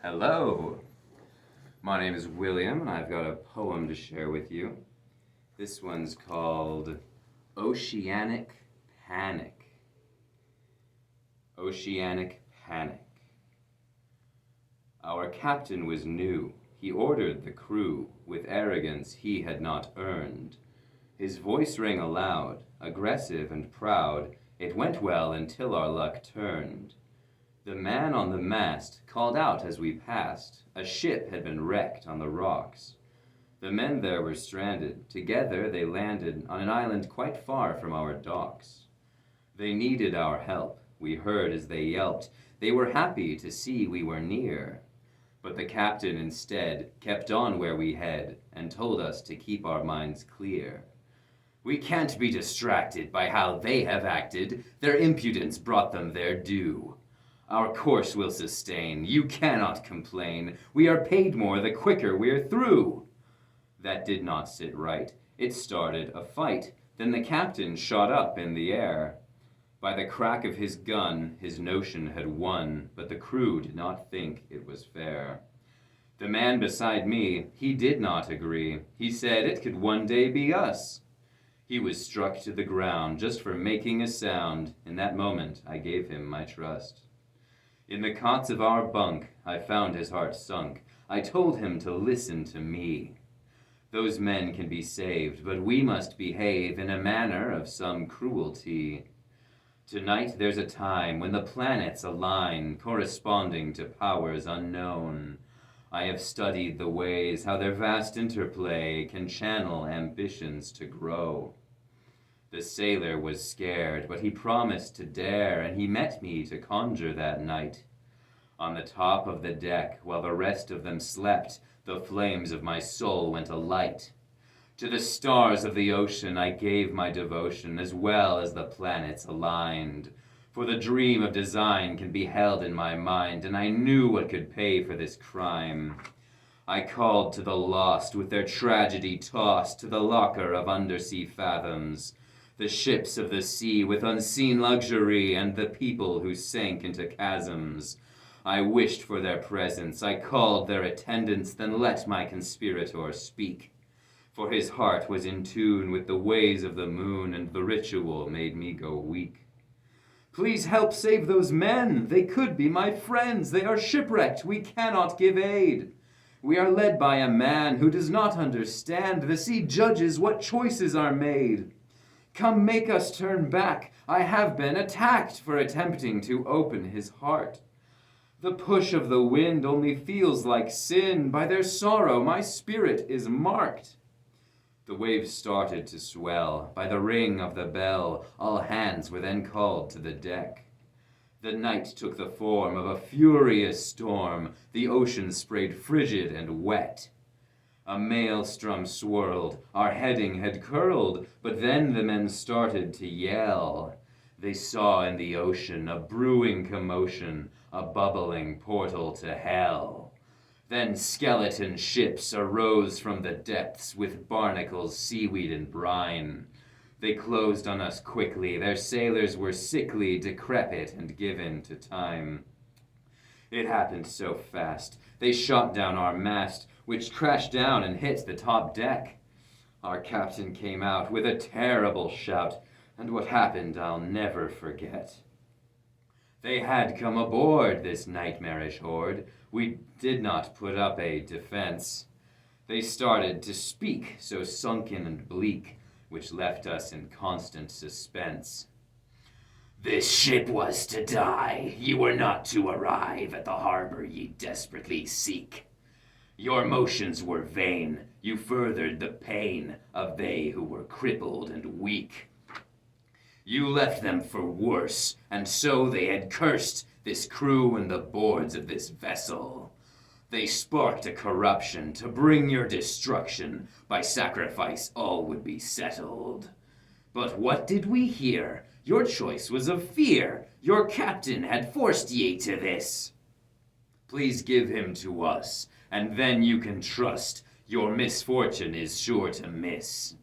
Hello, my name is William, and I've got a poem to share with you. This one's called Oceanic Panic. Oceanic Panic. Our captain was new. He ordered the crew with arrogance he had not earned. His voice rang aloud, aggressive and proud. It went well until our luck turned. The man on the mast called out as we passed. A ship had been wrecked on the rocks. The men there were stranded. Together they landed on an island quite far from our docks. They needed our help. We heard as they yelped. They were happy to see we were near. But the captain instead kept on where we had and told us to keep our minds clear. We can't be distracted by how they have acted. Their impudence brought them their due. Our course will sustain. You cannot complain. We are paid more the quicker we're through. That did not sit right. It started a fight. Then the captain shot up in the air. By the crack of his gun, his notion had won, but the crew did not think it was fair. The man beside me, he did not agree. He said it could one day be us. He was struck to the ground just for making a sound. In that moment, I gave him my trust. In the cots of our bunk, I found his heart sunk. I told him to listen to me. Those men can be saved, but we must behave in a manner of some cruelty. Tonight there's a time when the planets align, corresponding to powers unknown. I have studied the ways how their vast interplay can channel ambitions to grow. The sailor was scared, but he promised to dare, and he met me to conjure that night. On the top of the deck, while the rest of them slept, the flames of my soul went alight. To the stars of the ocean I gave my devotion, as well as the planets aligned. For the dream of design can be held in my mind, and I knew what could pay for this crime. I called to the lost, with their tragedy tossed to the locker of undersea fathoms. The ships of the sea with unseen luxury, and the people who sank into chasms. I wished for their presence, I called their attendance, then let my conspirator speak. For his heart was in tune with the ways of the moon, and the ritual made me go weak. Please help save those men. They could be my friends. They are shipwrecked. We cannot give aid. We are led by a man who does not understand. The sea judges what choices are made. Come make us turn back. I have been attacked for attempting to open his heart. The push of the wind only feels like sin. By their sorrow my spirit is marked. The waves started to swell. By the ring of the bell, all hands were then called to the deck. The night took the form of a furious storm. The ocean sprayed frigid and wet. A maelstrom swirled, our heading had curled, but then the men started to yell. They saw in the ocean a brewing commotion, a bubbling portal to hell. Then skeleton ships arose from the depths with barnacles, seaweed, and brine. They closed on us quickly, their sailors were sickly, decrepit, and given to time. It happened so fast. They shot down our mast, which crashed down and hit the top deck. Our captain came out with a terrible shout, and what happened I'll never forget. They had come aboard, this nightmarish horde. We did not put up a defense. They started to speak, so sunken and bleak, which left us in constant suspense. This ship was to die. You were not to arrive at the harbor ye desperately seek. Your motions were vain. You furthered the pain of they who were crippled and weak. You left them for worse, and so they had cursed this crew and the boards of this vessel. They sparked a corruption to bring your destruction. By sacrifice all would be settled. But what did we hear? Your choice was of fear. Your captain had forced ye to this. Please give him to us, and then you can trust your misfortune is sure to miss.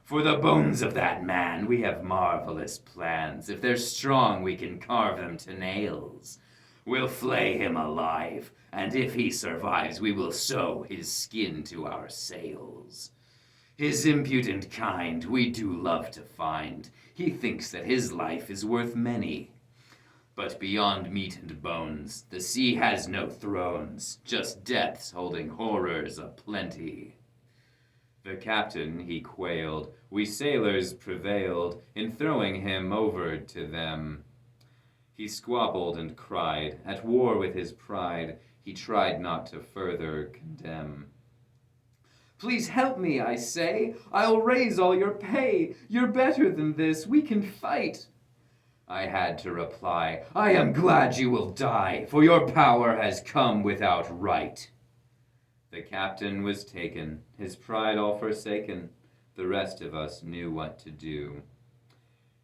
For the bones of that man, we have marvelous plans. If they're strong, we can carve them to nails. We'll flay him alive, and if he survives, we will sew his skin to our sails. His impudent kind we do love to find. He thinks that his life is worth many. But beyond meat and bones, the sea has no thrones, just depths holding horrors aplenty. The captain he quailed, we sailors prevailed in throwing him over to them. He squabbled and cried, at war with his pride, he tried not to further condemn. Please help me, I say, I'll raise all your pay. You're better than this, we can fight. I had to reply, I am glad you will die, for your power has come without right. The captain was taken, his pride all forsaken. The rest of us knew what to do.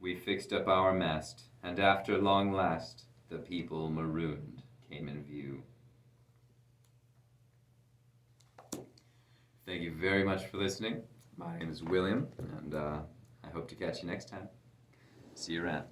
We fixed up our mast, and after long last, the people marooned came in view. Thank you very much for listening. My name is William, and I hope to catch you next time. See you around.